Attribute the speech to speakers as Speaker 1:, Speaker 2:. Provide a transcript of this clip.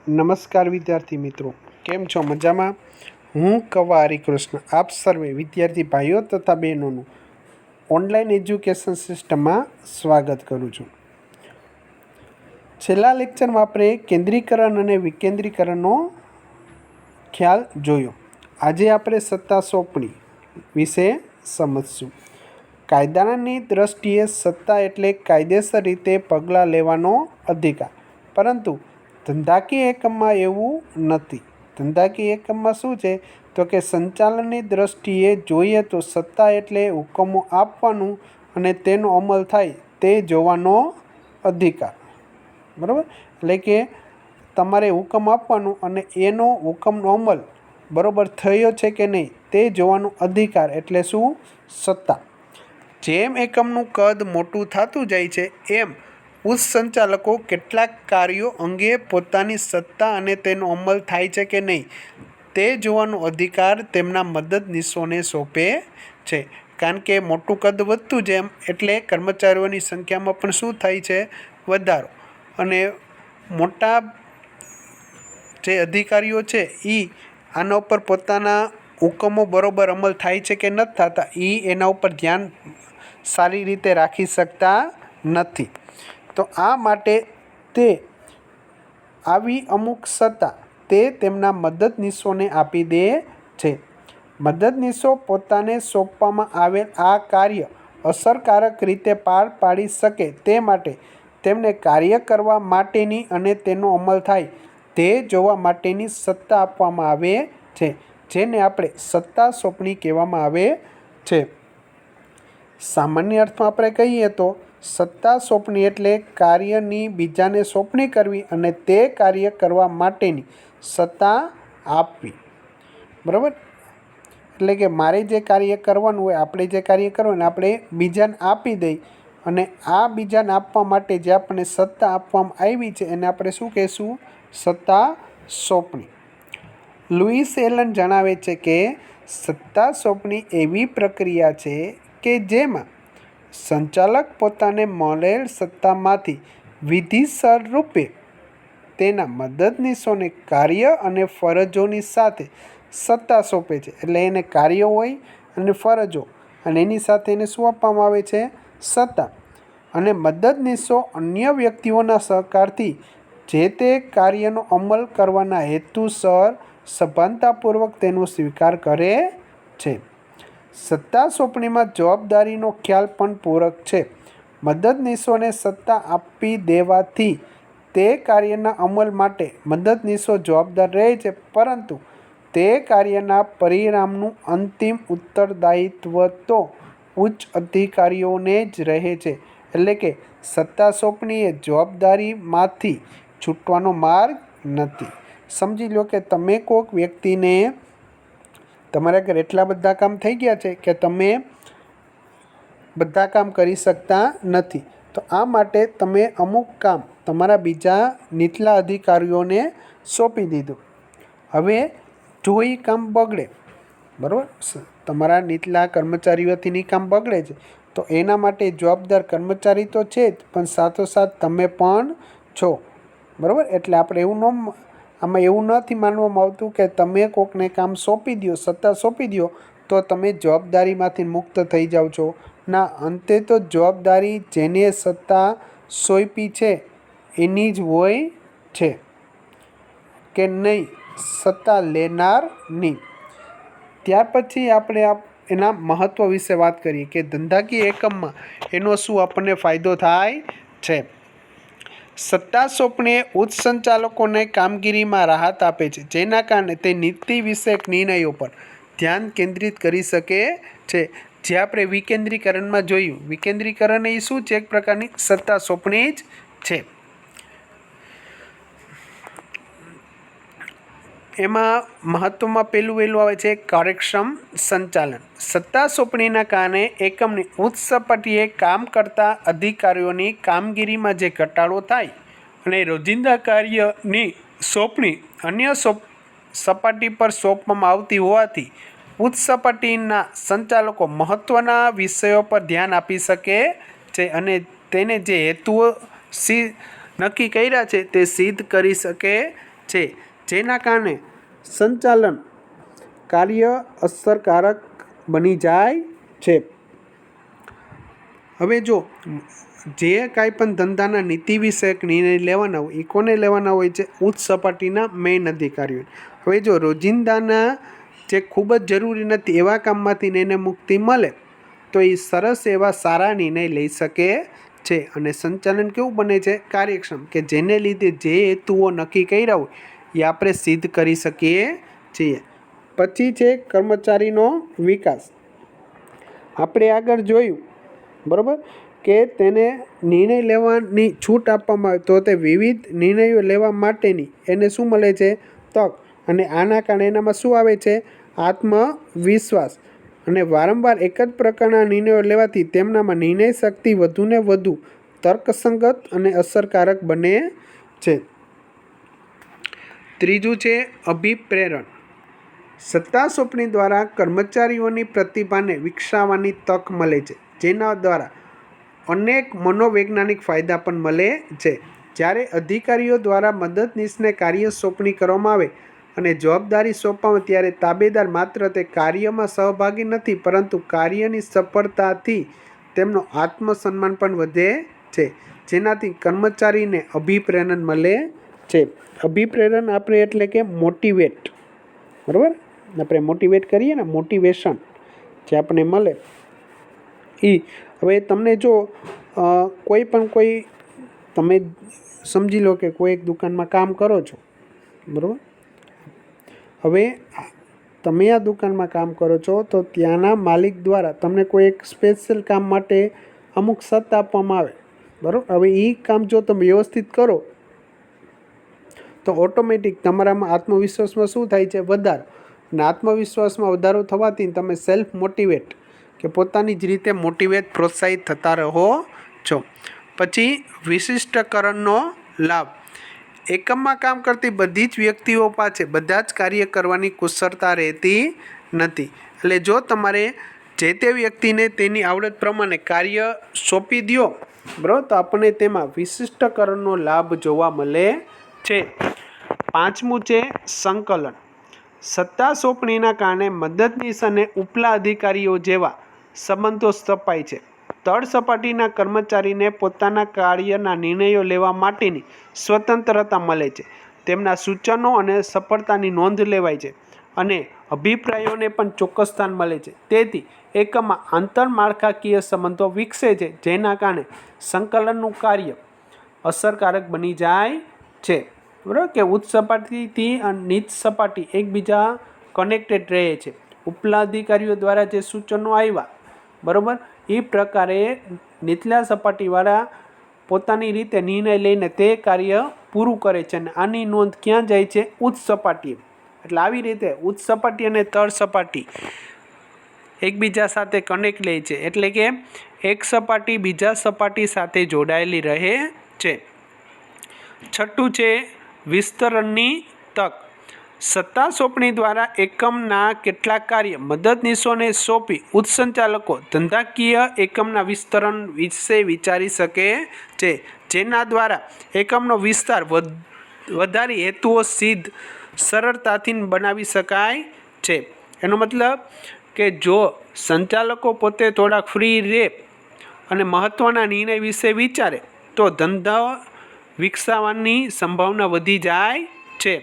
Speaker 1: નમસ્કાર વિદ્યાર્થી મિત્રો, કેમ છો? મજામાં? હું કવા હરિકૃષ્ણ આપ સર્વે વિદ્યાર્થી ભાઈઓ તથા બહેનોનું ઓનલાઈન એજ્યુકેશન સિસ્ટમમાં સ્વાગત કરું છું. છેલ્લા લેક્ચરમાં આપણે કેન્દ્રીકરણ અને વિકેન્દ્રીકરણનો ખ્યાલ જોયો. આજે આપણે સત્તા સોંપણી વિશે સમજશું. કાયદાની દ્રષ્ટિએ સત્તા એટલે કાયદેસર રીતે પગલાં લેવાનો અધિકાર, પરંતુ ધંધાકીય એકમમાં એવું નથી. ધંધાકીય એકમમાં શું છે તો કે સંચાલનની દ્રષ્ટિએ જોઈએ તો સત્તા એટલે હુકમો આપવાનું અને તેનો અમલ થાય તે જોવાનો અધિકાર. બરાબર? એટલે કે તમારે હુકમ આપવાનું અને એનો હુકમનો અમલ બરાબર થયો છે કે નહીં તે જોવાનો અધિકાર એટલે શું? સત્તા. જેમ એકમનું કદ મોટું થતું જાય છે એમ ઉચ્ચ સંચાલકો કેટલાક કાર્યો અંગે પોતાની સત્તા અને તેનો અમલ થાય છે કે નહીં તે જોવાનો અધિકાર તેમના મદદનીશોને સોંપે છે. કારણ કે મોટું કદ વધતું જેમ એટલે કર્મચારીઓની સંખ્યામાં પણ શું થાય છે? વધારો. અને મોટા જે અધિકારીઓ છે એ આના ઉપર પોતાના હુકમો બરોબર અમલ થાય છે કે નથી થતા એ એના ઉપર ધ્યાન સારી રીતે રાખી શકતા નથી. તો આ માટે તે આવી અમુક સત્તા તે તેમના મદદનીશોને આપી દે છે. મદદનીશો પોતાને સોંપવામાં આવેલ આ કાર્ય અસરકારક રીતે પાર પાડી શકે તે માટે તેમને કાર્ય કરવા માટેની અને તેનો અમલ થાય તે જોવા માટેની સત્તા આપવામાં આવે છે, જેને આપણે સત્તા સોંપણી કહેવામાં આવે છે. સામાન્ય અર્થમાં આપણે કહીએ તો સત્તા સોંપણી એટલે કાર્યની બીજાને સોંપણી કરવી અને તે કાર્ય કરવા માટેની સત્તા આપવી. બરાબર? એટલે કે મારે જે કાર્ય કરવાનું હોય, આપણે જે કાર્ય કરવાનું આપણે બીજાને આપી દઈ અને આ બીજાને આપવા માટે જે આપણને સત્તા આપવામાં આવી છે એને આપણે શું કહીશું? સત્તા સોંપણી. લુઈસ એલન જણાવે છે કે સત્તા સોંપણી એવી પ્રક્રિયા છે કે જેમાં સંચાલક પોતાને મળેલ સત્તામાંથી વિધિસર રૂપે તેના મદદનીશોને કાર્ય અને ફરજોની સાથે સત્તા સોંપે છે. એટલે એને કાર્ય હોય અને ફરજો અને એની સાથે એને શું આપવામાં આવે છે? સત્તા. અને મદદનીશો અન્ય વ્યક્તિઓના સહકારથી જે તે કાર્યનો અમલ કરવાના હેતુસર સભાનતાપૂર્વક તેનો સ્વીકાર કરે છે. સત્તા સોંપણીમાં જવાબદારીનો ખ્યાલ પણ પૂરક છે. મદદનીશોને સત્તા આપી દેવાથી તે કાર્યના અમલ માટે મદદનીશો જવાબદાર રહે છે, પરંતુ તે કાર્યના પરિણામનું અંતિમ ઉત્તરદાયિત્વ તો ઉચ્ચ અધિકારીઓને જ રહે છે. એટલે કે સત્તા સોંપણી એ જવાબદારીમાંથી છૂટવાનો માર્ગ નથી. સમજી લો કે તમે કોઈક વ્યક્તિને તમારા ઘરે એટલા બધા કામ થઈ ગયા છે કે તમે બધા કામ કરી શકતા નથી. તો આ માટે તમે અમુક કામ તમારા બીજા નીચલા અધિકારીઓને સોંપી દીધું. હવે જો એ કામ બગડે, બરાબર, તમારા નીચલા કર્મચારીઓથી કામ બગડે છે તો એના માટે જવાબદાર કર્મચારી તો છે જ, પણ સાથોસાથ તમે પણ છો. બરાબર? એટલે આપણે આમાં એવું નથી માનવામાં આવતું કે તમે કોઈકને કામ સોંપી દો, સત્તા સોંપી દો તો તમે જવાબદારીમાંથી મુક્ત થઈ જાઓ છો. ના, અંતે તો જવાબદારી જેને સત્તા સોંપી છે એની જ હોય છે કે નહીં? સત્તા લેનારની. ત્યાર પછી આપણે એના મહત્ત્વ વિશે વાત કરીએ કે ધંધાકીય એકમમાં એનો શું આપણને ફાયદો થાય છે. સત્તા સોંપણી ઉચ્ચ સંચાલકોને કામગીરીમાં રાહત આપે છે, જેના કારણે તે નીતિ વિષયક નિર્ણયો પર ધ્યાન કેન્દ્રિત કરી શકે છે. જે આપણે વિકેન્દ્રીકરણમાં જોયું, વિકેન્દ્રીકરણ એ શું છે? એક પ્રકારની સત્તા સોંપણી જ છે. એમાં મહત્વમાં પહેલું આવે છે કાર્યક્ષમ સંચાલન. સત્તા સોંપણીના કારણે એકમની ઉચ્ચ સપાટીએ કામ કરતા અધિકારીઓની કામગીરીમાં જે ઘટાડો થાય અને રોજિંદા કાર્યની સોંપણી અન્ય સપાટી પર સોંપવામાં આવતી હોવાથી ઉચ્ચ સપાટીના સંચાલકો મહત્ત્વના વિષયો પર ધ્યાન આપી શકે છે અને તેને જે હેતુઓ નક્કી કર્યા છે તે સિદ્ધ કરી શકે છે, જેના કારણે સંચાલન કાર્ય અસરકારક બની જાય છે. હવે જો જે કાંઈ પણ ધંધાના નીતિ વિષયક નિર્ણય લેવાના હોય એ કોને લેવાના હોય છે? ઉચ્ચ સપાટીના મેઇન અધિકારીઓ. હવે જો રોજિંદાના જે ખૂબ જ જરૂરી નથી એવા કામમાંથી એને મુક્તિ મળે તો એ સરસ એવા સારા નિર્ણય લઈ શકે છે અને સંચાલન કેવું બને છે? કાર્યક્ષમ, કે જેને લીધે જે હેતુઓ નક્કી કર્યા હોય એ આપણે સિદ્ધ કરી શકીએ છીએ. પછી છે કર્મચારીનો વિકાસ. આપણે આગળ જોયું બરાબર કે તેને નિર્ણય લેવાની છૂટ આપવામાં આવે તો તે વિવિધ નિર્ણયો લેવા માટેની એને શું મળે છે? તક. અને આના કારણે એનામાં શું આવે છે? આત્મવિશ્વાસ. અને વારંવાર એક જ પ્રકારના નિર્ણયો લેવાથી તેમનામાં નિર્ણય શક્તિ વધુને વધુ તર્કસંગત અને અસરકારક બને છે. ત્રીજું છે અભિપ્રેરણ. સત્તા સોંપણી દ્વારા કર્મચારીઓની પ્રતિભાને વિકસાવવાની તક મળે છે, જેના દ્વારા અનેક મનોવૈજ્ઞાનિક ફાયદા પણ મળે છે. જ્યારે અધિકારીઓ દ્વારા મદદનીશને કાર્ય સોંપણી કરવામાં આવે અને જવાબદારી સોંપવામાં ત્યારે તાબેદાર માત્ર તે કાર્યમાં સહભાગી નથી પરંતુ કાર્યની સફળતાથી તેમનો આત્મસન્માન પણ વધે છે, જેનાથી કર્મચારીને અભિપ્રેરણ મળે છે. અભિપ્રેરણ આપણે એટલે કે મોટિવેટ, બરાબર, આપણે મોટિવેટ કરીએ ને, મોટિવેશન જે આપણને મળે એ. હવે તમને જો કોઈ તમે સમજી લો કે કોઈ એક દુકાનમાં કામ કરો છો, બરાબર. હવે તમે આ દુકાનમાં કામ કરો છો તો ત્યાંના માલિક દ્વારા તમને કોઈ એક સ્પેશિયલ કામ માટે અમુક સત્તા આપવામાં આવે, બરાબર. હવે એ કામ જો તમે વ્યવસ્થિત કરો તો ઓટોમેટિક તમારામાં આત્મવિશ્વાસમાં શું થાય છે? વધારો. અને આત્મવિશ્વાસમાં વધારો થવાથી તમે સેલ્ફ મોટિવેટ કે પોતાની જ રીતે મોટિવેટ પ્રોત્સાહિત થતા રહો છો. પછી વિશિષ્ટકરણનો લાભ. એકમમાં કામ કરતી બધી જ વ્યક્તિઓ પાસે બધા જ કાર્ય કરવાની કુશળતા રહેતી નથી. એટલે જો તમારે જે તે વ્યક્તિને તેની આવડત પ્રમાણે કાર્ય સોંપી દો, બરાબર, તો આપણને તેમાં વિશિષ્ટકરણનો લાભ જોવા મળે છે. પાંચમું છે સંકલન. સત્તા સોંપણીના કારણે મદદનીશ અને ઉપલા અધિકારીઓ જેવા સંબંધો સ્થપાય છે. તળ સપાટીના કર્મચારીને પોતાના કાર્યના નિર્ણયો લેવા માટેની સ્વતંત્રતા મળે છે. તેમના સૂચનો અને સફળતાની નોંધ લેવાય છે અને અભિપ્રાયોને પણ ચોક્કસ સ્થાન મળે છે. તેથી એકમાં આંતરમાળખાકીય સંબંધો વિકસે છે, જેના કારણે સંકલનનું કાર્ય અસરકારક બની જાય છે. બરાબર, કે ઉચ્ચ સપાટીથી અને નીચ સપાટી એકબીજા કનેક્ટેડ રહે છે. ઉપલા અધિકારીઓ દ્વારા જે સૂચનો આવ્યા, બરાબર, એ પ્રકારે નીચલા સપાટીવાળા પોતાની રીતે નિર્ણય લઈને તે કાર્ય પૂરું કરે છે અને આની નોંધ ક્યાં જાય છે? ઉચ્ચ સપાટીએ. એટલે આવી રીતે ઉચ્ચ સપાટી અને તળ સપાટી એકબીજા સાથે કનેક્ટ લે છે, એટલે કે એક સપાટી બીજા સપાટી સાથે જોડાયેલી રહે છે. છઠ્ઠું છે વિસ્તરણની તક. સત્તા સોંપણી દ્વારા એકમના કેટલાક કાર્ય મદદનીશોને સોંપી ઉચ્ચ સંચાલકો ધંધાકીય એકમના વિસ્તરણ વિશે વિચારી શકે છે, જેના દ્વારા એકમનો વિસ્તાર વધારી હેતુઓ સિદ્ધ સરળતાથી બનાવી શકાય છે. એનો મતલબ કે જો સંચાલકો પોતે થોડાક ફ્રી રહે અને મહત્ત્વના નિર્ણય વિશે વિચારે તો ધંધા વિકસાવવાની સંભાવના વધી જાય છે.